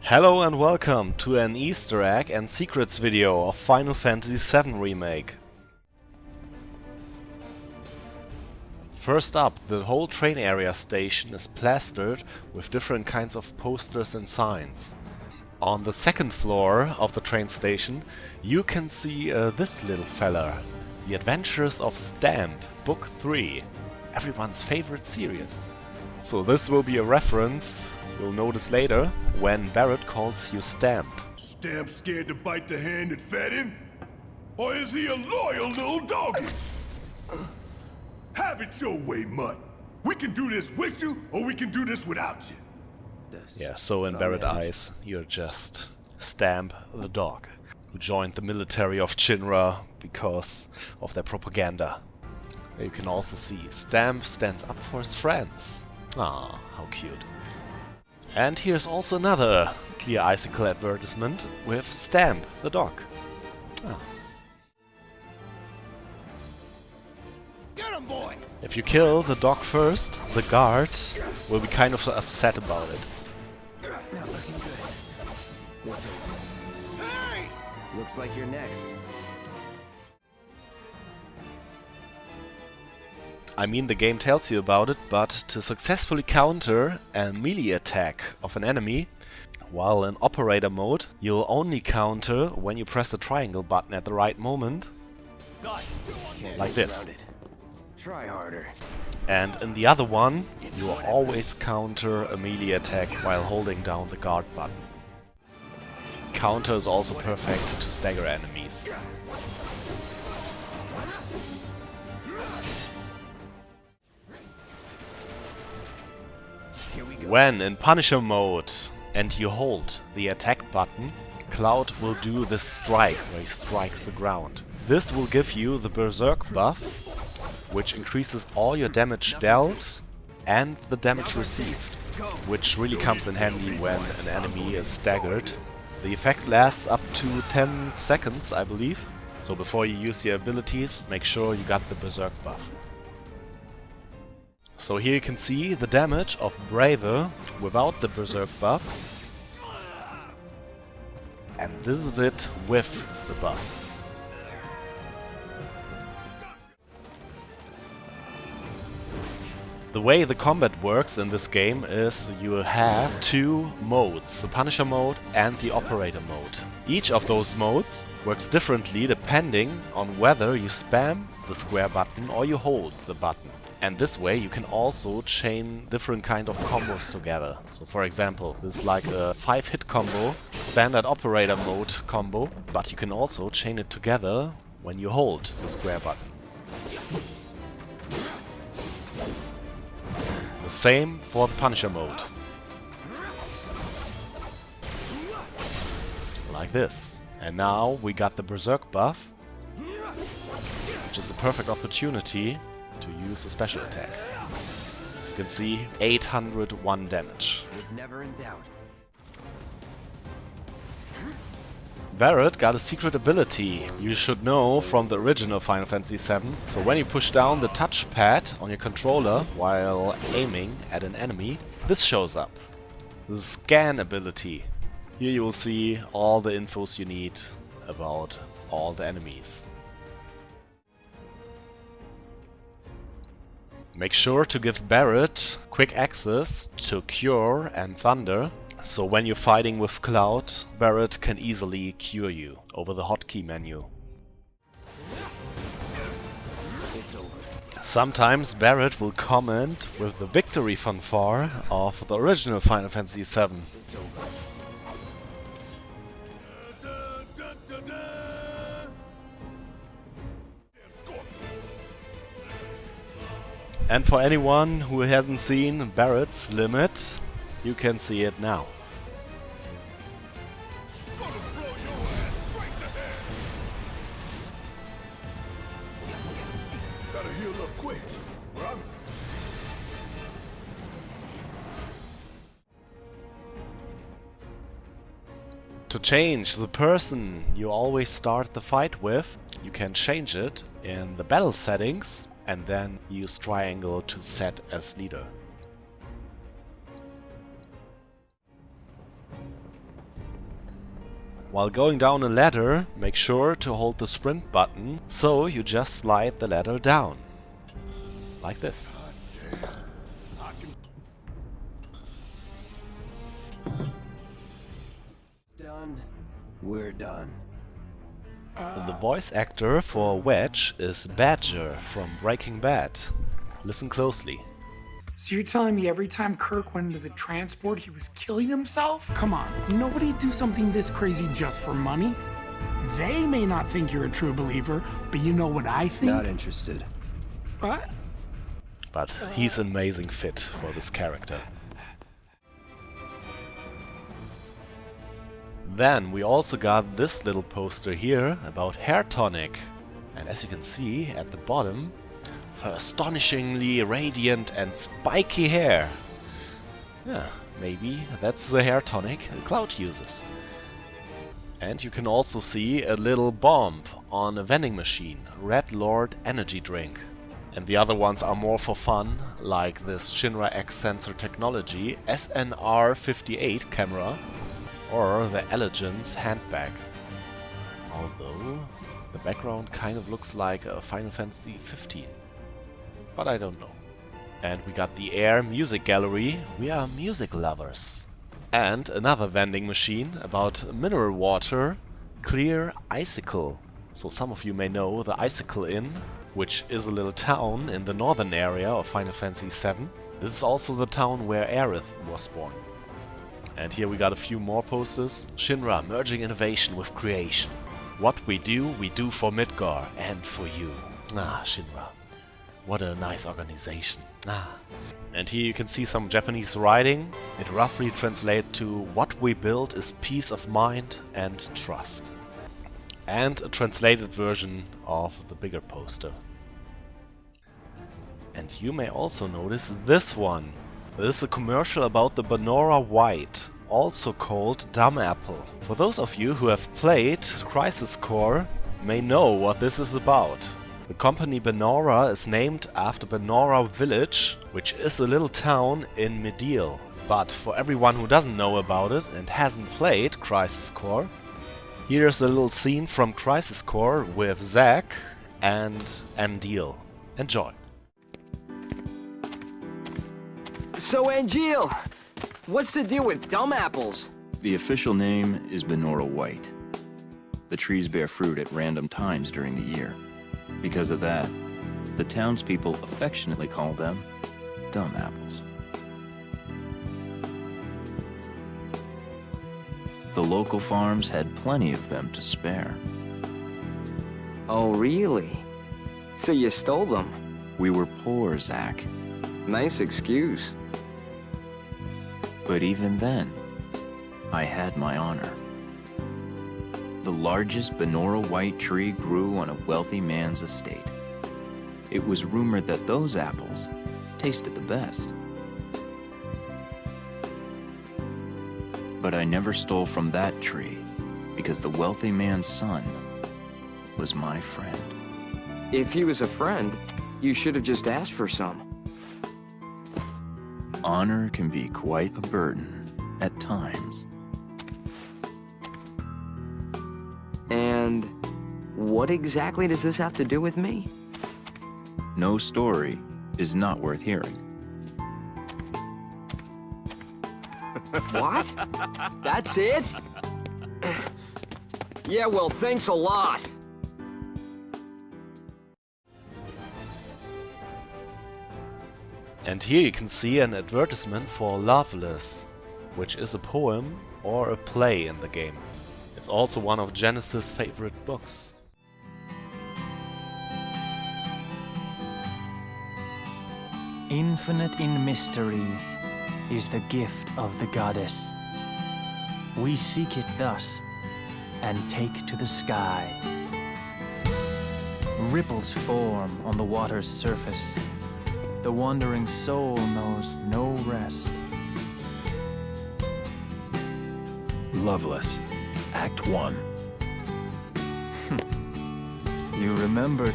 Hello and welcome to an Easter egg and secrets video of Final Fantasy VII Remake. First up, the whole train area station is plastered with different kinds of posters and signs. On the second floor of the train station you can see this little fella, The Adventures of Stamp, Book 3, everyone's favorite series. So this will be a reference, you'll notice later, when Barret calls you Stamp. Stamp scared to bite the hand that fed him? Or is he a loyal little doggy? Have it your way, Mutt. We can do this with you, or we can do this without you. Yeah, so in Barret's eyes, you're just Stamp the dog, who joined the military of Shinra because of their propaganda. You can also see Stamp stands up for his friends. Ah, how cute. And here's also another Clear Icicle advertisement with Stamp the dog. Ah. Get him, boy! If you kill the dog first, the guard will be kind of upset about it. Not looking good. Hey! Looks like you're next. I mean, the game tells you about it, but to successfully counter a melee attack of an enemy, while in operator mode, you'll only counter when you press the triangle button at the right moment, like this. Try harder. And in the other one, you will always counter a melee attack while holding down the guard button. Counter is also perfect to stagger enemies. When in Punisher mode and you hold the attack button, Cloud will do this strike where he strikes the ground. This will give you the Berserk buff, which increases all your damage dealt and the damage received, which really comes in handy when an enemy is staggered. The effect lasts up to 10 seconds, I believe, so before you use your abilities, make sure you got the Berserk buff. So here you can see the damage of Braver without the Berserk buff, and this is it with the buff. The way the combat works in this game is you have two modes, the Punisher mode and the Operator mode. Each of those modes works differently depending on whether you spam the square button or you hold the button. And this way you can also chain different kind of combos together. So for example, this is like a 5-hit combo, standard operator mode combo, but you can also chain it together when you hold the square button. The same for the Punisher mode. Like this. And now we got the Berserk buff, which is a perfect opportunity to use a special attack. As you can see, 801 damage. Was never in doubt. Barret got a secret ability you should know from the original Final Fantasy VII. So when you push down the touchpad on your controller while aiming at an enemy, this shows up. The scan ability. Here you will see all the infos you need about all the enemies. Make sure to give Barret quick access to Cure and Thunder, so when you're fighting with Cloud, Barret can easily cure you over the hotkey menu. Sometimes Barret will comment with the victory fanfare of the original Final Fantasy VII. And for anyone who hasn't seen Barret's limit, you can see it now. Gotta heal up quick. To change the person you always start the fight with, you can change it in the battle settings and then use triangle to set as leader. While going down a ladder, make sure to hold the sprint button, so you just slide the ladder down. Like this. Done. We're done. The voice actor for Wedge is Badger from Breaking Bad. Listen closely. So you're telling me every time Kirk went into the transport, he was killing himself? Come on, nobody'd do something this crazy just for money. They may not think you're a true believer, but you know what I think? Not interested. What? But he's an amazing fit for this character. Then we also got this little poster here about hair tonic. And as you can see at the bottom, for astonishingly radiant and spiky hair. Yeah, maybe that's the hair tonic Cloud uses. And you can also see a little bomb on a vending machine, Red Lord energy drink. And the other ones are more for fun, like this Shinra X sensor technology SNR58 camera or the Elegance handbag. Although the background kind of looks like a Final Fantasy 15. But I don't know. And we got the Air Music Gallery. We are music lovers. And another vending machine about mineral water, Clear Icicle. So some of you may know the Icicle Inn, which is a little town in the northern area of Final Fantasy VII. This is also the town where Aerith was born. And here we got a few more posters. Shinra merging innovation with creation. What we do for Midgar and for you. Ah, Shinra. What a nice organization. Ah. And here you can see some Japanese writing. It roughly translates to what we build is peace of mind and trust. And a translated version of the bigger poster. And you may also notice this one. This is a commercial about the Benora White, also called Dumbapple. For those of you who have played Crisis Core, may know what this is about. The company Benora is named after Benora Village, which is a little town in Medial. But for everyone who doesn't know about it and hasn't played Crisis Core, here's a little scene from Crisis Core with Zack and Andeal. Enjoy! So, Angeal, what's the deal with Dumbapples? The official name is Benora White. The trees bear fruit at random times during the year. Because of that, the townspeople affectionately call them Dumbapples. The local farms had plenty of them to spare. Oh, really? So you stole them? We were poor, Zack. Nice excuse. But even then, I had my honor. The largest Benora White tree grew on a wealthy man's estate. It was rumored that those apples tasted the best. But I never stole from that tree because the wealthy man's son was my friend. If he was a friend, you should have just asked for some. Honor can be quite a burden at times. And what exactly does this have to do with me? No story is not worth hearing. What? That's it? Yeah, well, thanks a lot. And here you can see an advertisement for Loveless, which is a poem or a play in the game. It's also one of Genesis' favorite books. Infinite in mystery is the gift of the goddess. We seek it thus, and take to the sky. Ripples form on the water's surface. The wandering soul knows no rest. Loveless, Act 1. You remembered.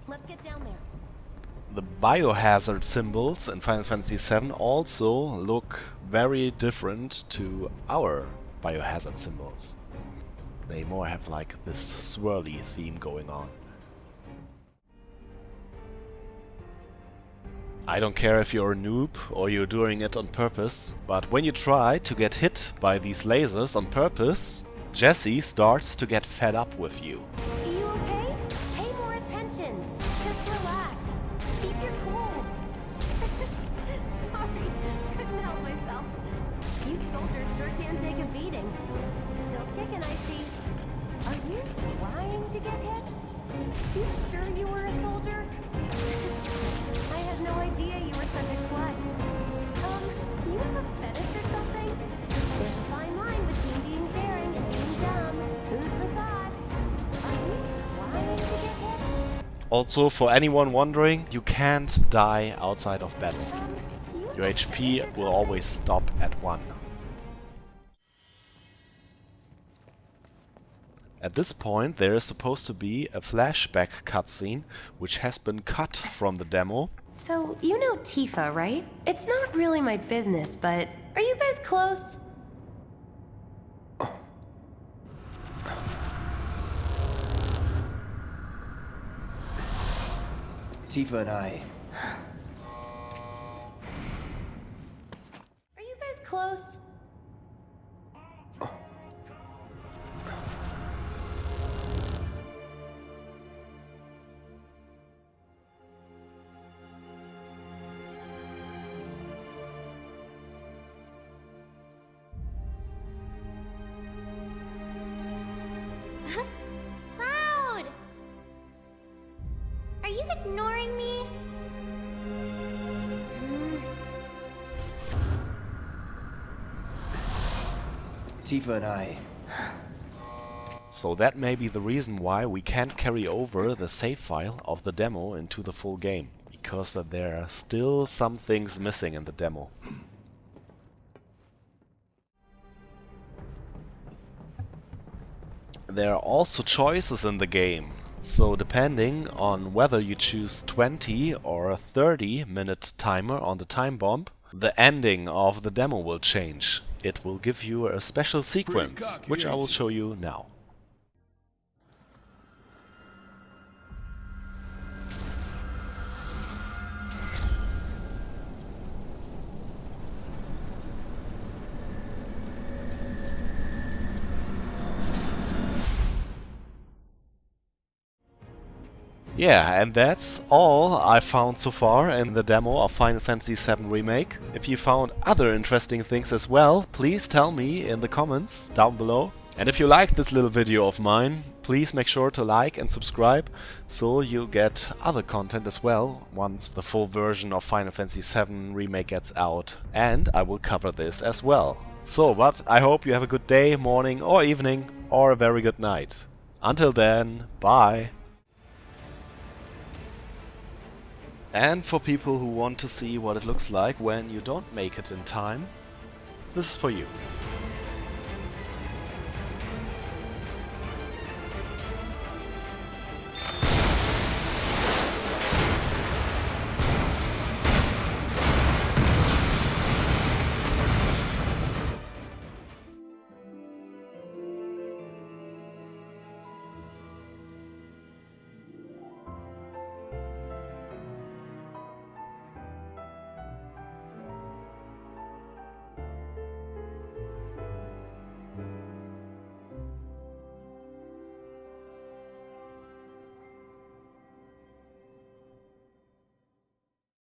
Let's get down there. The Biohazard symbols in Final Fantasy VII also look very different to our Biohazard symbols. They more have like this swirly theme going on. I don't care if you're a noob or you're doing it on purpose, but when you try to get hit by these lasers on purpose, Jesse starts to get fed up with you. Are you okay? Pay more attention. Just relax. Keep your cool. Sorry, couldn't help myself. You soldiers sure can take a beating. Still kicking, I see. Are you trying to get hit? You sure you were a soldier? I had no idea you were such a klutz. Do you have a fetish or something? There's a fine line between being daring and being dumb. Food for thought. Are you trying to get hit? Also, for anyone wondering, you can't die outside of battle. Your HP will always stop at 1. At this point there is supposed to be a flashback cutscene which has been cut from the demo. So, you know Tifa, right? It's not really my business, but are you guys close? Tifa and I... Are you guys close? Cloud! Are you ignoring me? Tifa and I... So that may be the reason why we can't carry over the save file of the demo into the full game, because there are still some things missing in the demo. There are also choices in the game, so depending on whether you choose 20 or a 30-minute timer on the time bomb, the ending of the demo will change. It will give you a special sequence, which I will show you now. Yeah, and that's all I found so far in the demo of Final Fantasy VII Remake. If you found other interesting things as well, please tell me in the comments down below. And if you liked this little video of mine, please make sure to like and subscribe so you get other content as well once the full version of Final Fantasy VII Remake gets out. And I will cover this as well. So, but I hope you have a good day, morning or evening, or a very good night. Until then, bye! And for people who want to see what it looks like when you don't make it in time, this is for you.